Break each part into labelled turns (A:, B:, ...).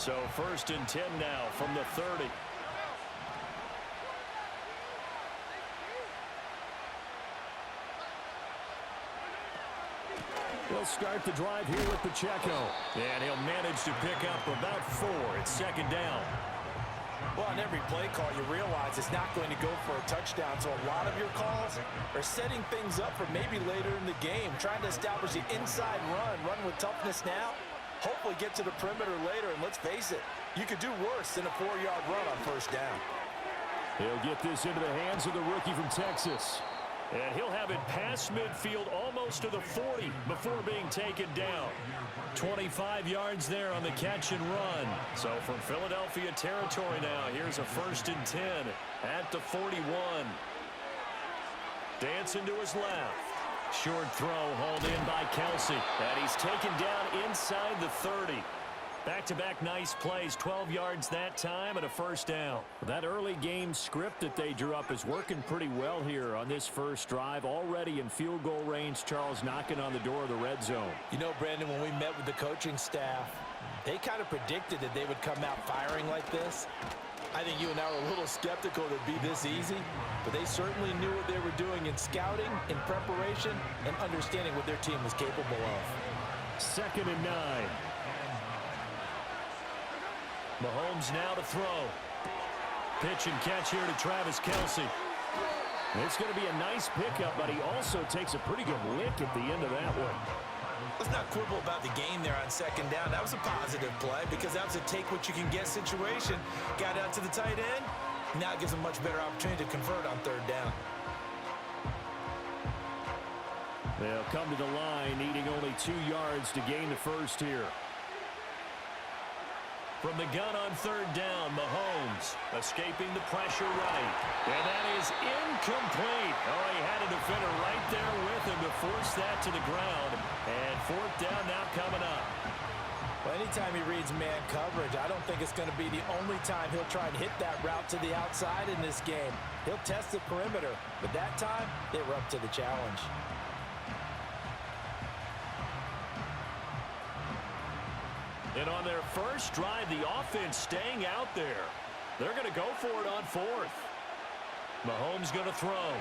A: So 1st and 10 now from the 30. He'll start the drive here with Pacheco. And he'll manage to pick up about 4. It's 2nd down.
B: Well, on every play call, you realize it's not going to go for a touchdown. So a lot of your calls are setting things up for maybe later in the game, trying to establish the inside run with toughness now, hopefully get to the perimeter later. And let's face it, you could do worse than a 4-yard run on 1st down.
A: He'll get this into the hands of the rookie from Texas. And he'll have it past midfield almost to the 40 before being taken down. 25 yards there on the catch and run. So from Philadelphia territory now, here's a 1st and 10 at the 41. Dancing to his left. Short throw hauled in by Kelsey. And he's taken down inside the 30. Back-to-back nice plays, 12 yards that time and a 1st down. That early game script that they drew up is working pretty well here on this first drive. Already in field goal range, Charles knocking on the door of the red zone.
B: You know, Brandon, when we met with the coaching staff, they kind of predicted that they would come out firing like this. I think you and I were a little skeptical that it'd be this easy, but they certainly knew what they were doing in scouting, in preparation, and understanding what their team was capable of.
A: 2nd and 9. Mahomes now to throw. Pitch and catch here to Travis Kelsey. It's going to be a nice pickup, but he also takes a pretty good lick at the end of that one.
B: Let's not quibble about the gain there on 2nd down. That was a positive play because that was a take-what-you-can-get situation. Got out to the tight end. Now it gives a much better opportunity to convert on 3rd down.
A: They'll come to the line, needing only 2 yards to gain the 1st here. From the gun on 3rd down, Mahomes escaping the pressure right. And that is incomplete. Oh, he had a defender right there with him to force that to the ground. And 4th down now coming up.
B: Well, anytime he reads man coverage, I don't think it's going to be the only time he'll try and hit that route to the outside in this game. He'll test the perimeter, but that time, they were up to the challenge.
A: And on their first drive, the offense staying out there. They're going to go for it on 4th. Mahomes going to throw.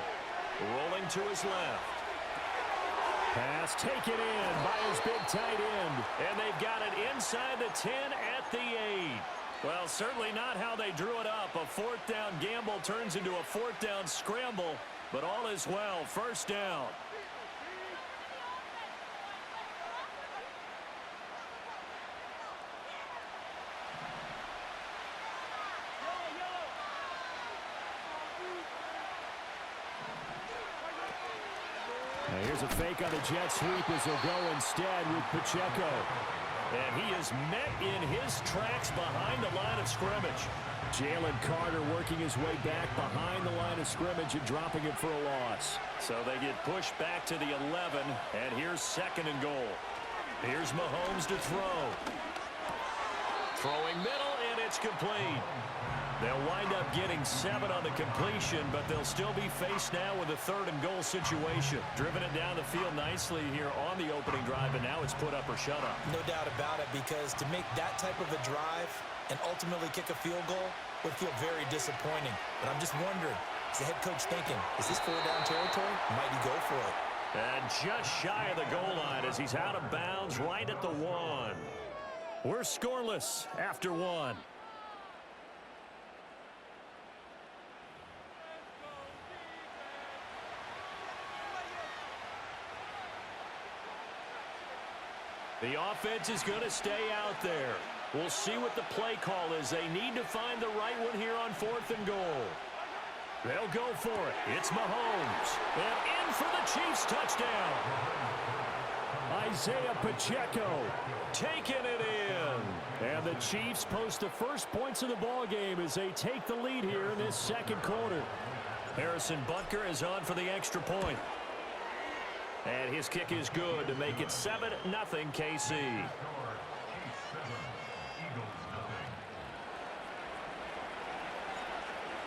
A: Rolling to his left. Pass taken in by his big tight end. And they've got it inside the 10 at the 8. Well, certainly not how they drew it up. A 4th down gamble turns into a 4th down scramble. But all is well. 1st down. Here's a fake on the jet sweep as he'll go instead with Pacheco. And he is met in his tracks behind the line of scrimmage. Jalen Carter working his way back behind the line of scrimmage and dropping it for a loss. So they get pushed back to the 11, and here's 2nd and goal. Here's Mahomes to throw. Throwing middle, and it's complete. They'll wind up getting 7 on the completion, but they'll still be faced now with a 3rd and goal situation. Driven it down the field nicely here on the opening drive, and now it's put up or shut up.
B: No doubt about it, because to make that type of a drive and ultimately kick a field goal would feel very disappointing. But I'm just wondering, is the head coach thinking, is this 4-down territory? Might he go for it?
A: And just shy of the goal line as he's out of bounds right at the 1. We're scoreless after 1. The offense is going to stay out there. We'll see what the play call is. They need to find the right one here on 4th and goal. They'll go for it. It's Mahomes. And in for the Chiefs touchdown. Isaiah Pacheco taking it in. And the Chiefs post the first points of the ball game as they take the lead here in this 2nd quarter. Harrison Butker is on for the extra point. And his kick is good to make it 7-0 KC.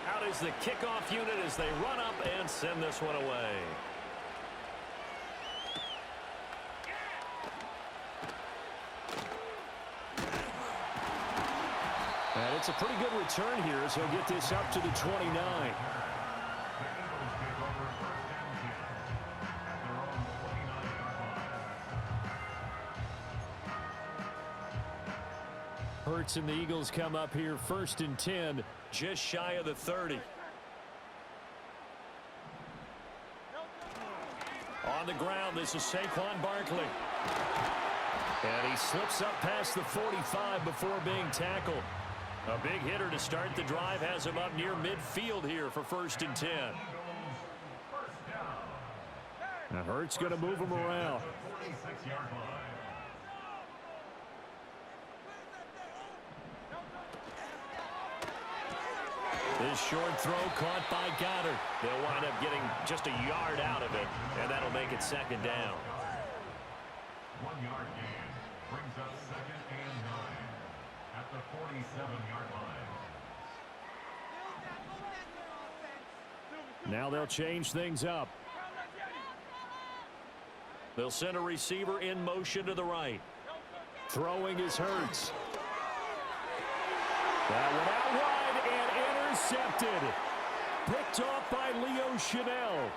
A: Out is the kickoff unit as they run up and send this one away. It's a pretty good return here as he'll get this up to the 29. Hurts and the Eagles come up here 1st and 10, just shy of the 30. On the ground, this is Saquon Barkley. And he slips up past the 45 before being tackled. A big hitter to start the drive has him up near midfield here for 1st and 10. Now Hurts going to move him around. This short throw caught by Goddard. They'll wind up getting just a yard out of it, and that'll make it 2nd down.
C: 1 yard gain brings up 2nd and 9 at the 47-yard line.
A: Now they'll change things up. They'll send a receiver in motion to the right. Throwing is Hurts. That one out wide and intercepted. Picked off by Leo Chanel.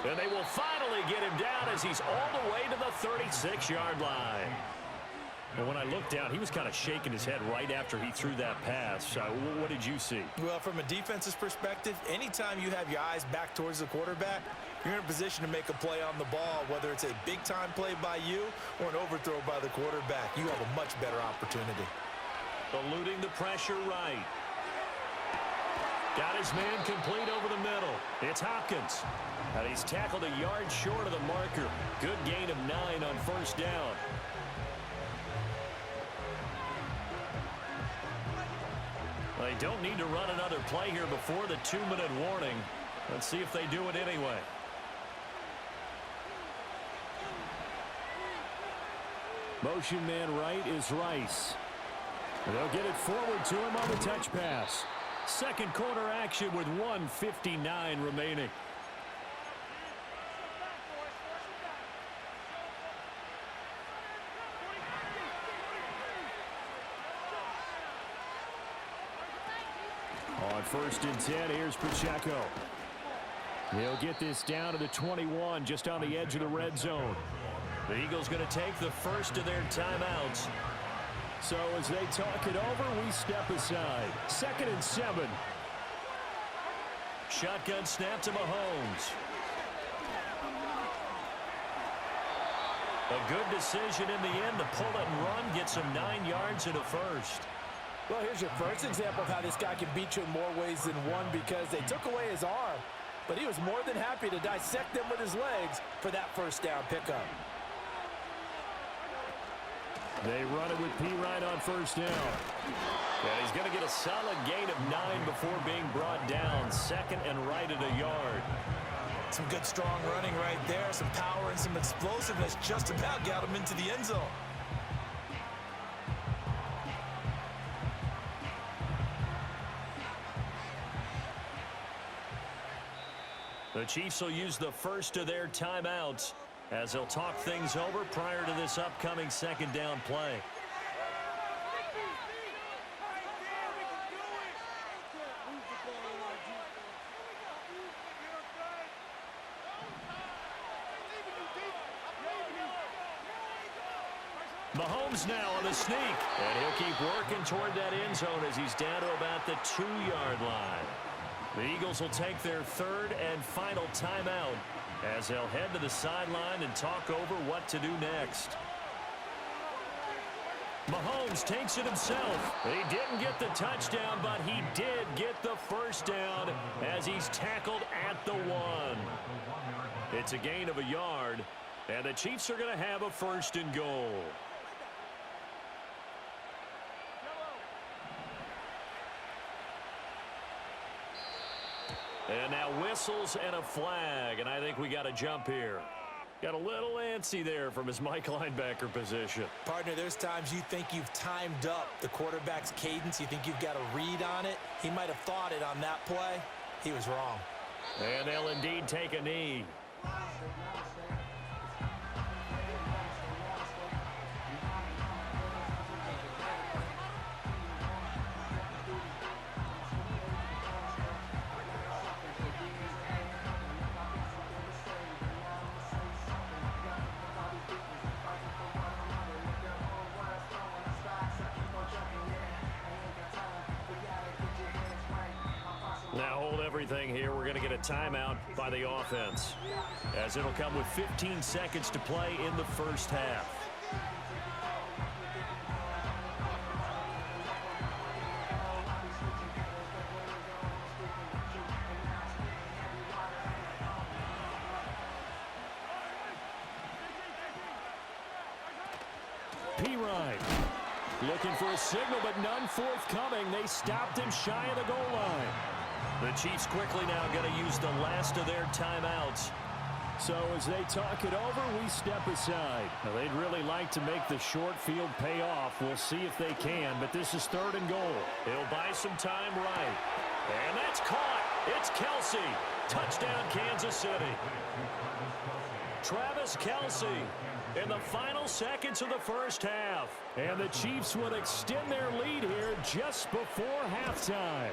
A: And they will finally get him down as he's all the way to the 36-yard line. And when I looked down, he was kind of shaking his head right after he threw that pass. What did you see?
B: Well, from a defense's perspective, anytime you have your eyes back towards the quarterback, you're in a position to make a play on the ball, whether it's a big-time play by you or an overthrow by the quarterback. You have a much better opportunity.
A: Eluding the pressure right. Got his man complete over the middle. It's Hopkins. And he's tackled a yard short of the marker. Good gain of 9 on 1st down. They don't need to run another play here before the 2-minute warning. Let's see if they do it anyway. Motion man right is Rice. They'll get it forward to him on the touch pass. Second quarter action with 1:59 remaining. On 1st and 10, here's Pacheco. He'll get this down to the 21, just on the edge of the red zone. The Eagles going to take the first of their timeouts. So as they talk it over, we step aside. 2nd and 7. Shotgun snap to Mahomes. A good decision in the end to pull it and run, get some 9 yards in a first.
B: Well, here's your first example of how this guy can beat you in more ways than one, because they took away his arm, but he was more than happy to dissect them with his legs for that 1st down pickup.
A: They run it with P. Ryan on 1st down. And he's going to get a solid gain of 9 before being brought down. 2nd and right at a yard.
B: Some good strong running right there. Some power and some explosiveness just about got him into the end zone.
A: The Chiefs will use the first of their timeouts as they'll talk things over prior to this upcoming 2nd down play. Mahomes now on the sneak, and he'll keep working toward that end zone as he's down to about the 2-yard line. The Eagles will take their 3rd and final timeout as they'll head to the sideline and talk over what to do next. Mahomes takes it himself. He didn't get the touchdown, but he did get the 1st down as he's tackled at the 1. It's a gain of a yard, and the Chiefs are going to have a 1st and goal. And now whistles and a flag, and I think we got a jump here. Got a little antsy there from his Mike linebacker position.
B: Partner, there's times you think you've timed up the quarterback's cadence. You think you've got a read on it. He might have thought it on that play. He was wrong.
A: And they'll indeed take a knee. Now hold everything here. We're going to get a timeout by the offense, as it'll come with 15 seconds to play in the first half. Looking for a signal, but none forthcoming. They stopped him shy of the goal line. The Chiefs quickly now going to use the last of their timeouts. So as they talk it over, we step aside. Now, they'd really like to make the short field pay off. We'll see if they can, but this is 3rd and goal. He'll buy some time right. And that's caught. It's Kelsey. Touchdown, Kansas City. Travis Kelsey in the final seconds of the first half. And the Chiefs would extend their lead here just before halftime.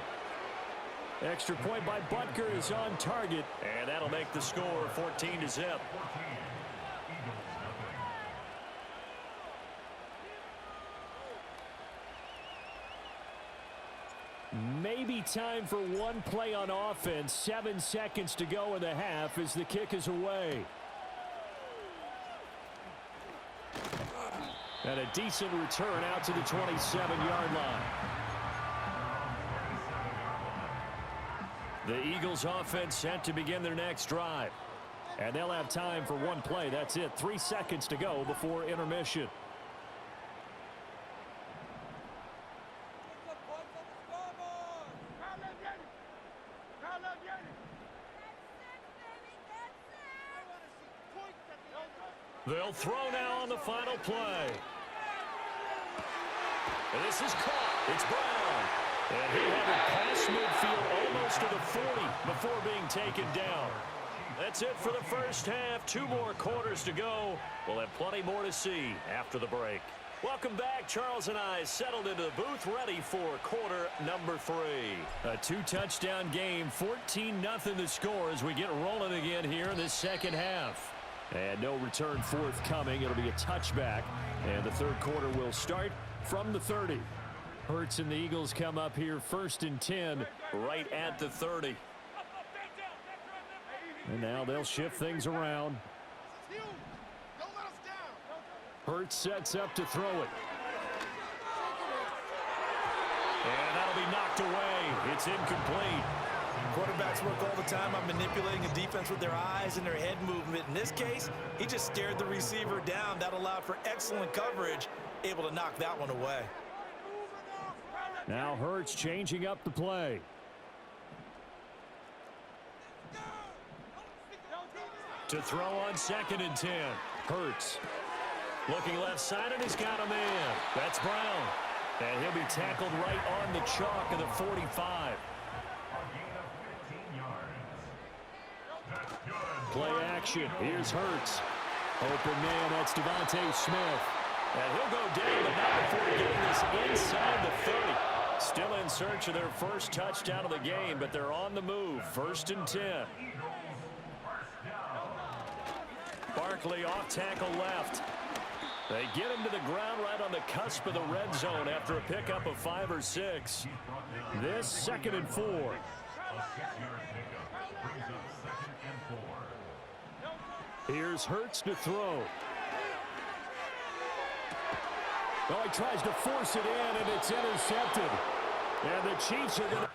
A: Extra point by Butker is on target, and that'll make the score 14-0. Maybe time for one play on offense. 7 seconds to go in the half as the kick is away. And a decent return out to the 27-yard line. The Eagles offense set to begin their next drive. And they'll have time for one play. That's it. 3 seconds to go before intermission. They'll throw now on the final play. And this is caught. It's Brown. And he had it past midfield almost to the 40 before being taken down. That's it for the first half. 2 more quarters to go. We'll have plenty more to see after the break. Welcome back. Charles and I settled into the booth ready for quarter number 3. A 2-touchdown game, 14-0 the score as we get rolling again here in this second half. And no return forthcoming. It'll be a touchback. And the third quarter will start from the 30. Hurts and the Eagles come up here 1st and 10 right at the 30. And now they'll shift things around. Hurts sets up to throw it. And that'll be knocked away. It's incomplete.
B: Quarterbacks work all the time on manipulating a defense with their eyes and their head movement. In this case, he just stared the receiver down. That allowed for excellent coverage, able to knock that one away.
A: Now Hurts changing up the play. To throw on 2nd and 10. Hurts looking left side, and he's got a man. That's Brown. And he'll be tackled right on the chalk of the 45. Play action. Here's Hurts. Open man, that's Devontae Smith. And he'll go down, but not before getting this inside the 30. Still in search of their first touchdown of the game, but they're on the move. 1st and 10. Barkley off tackle left. They get him to the ground right on the cusp of the red zone after a pickup of 5 or 6. This 2nd and 4. Here's Hurts to throw. Oh, he tries to force it in, and it's intercepted. And the Chiefs are going to...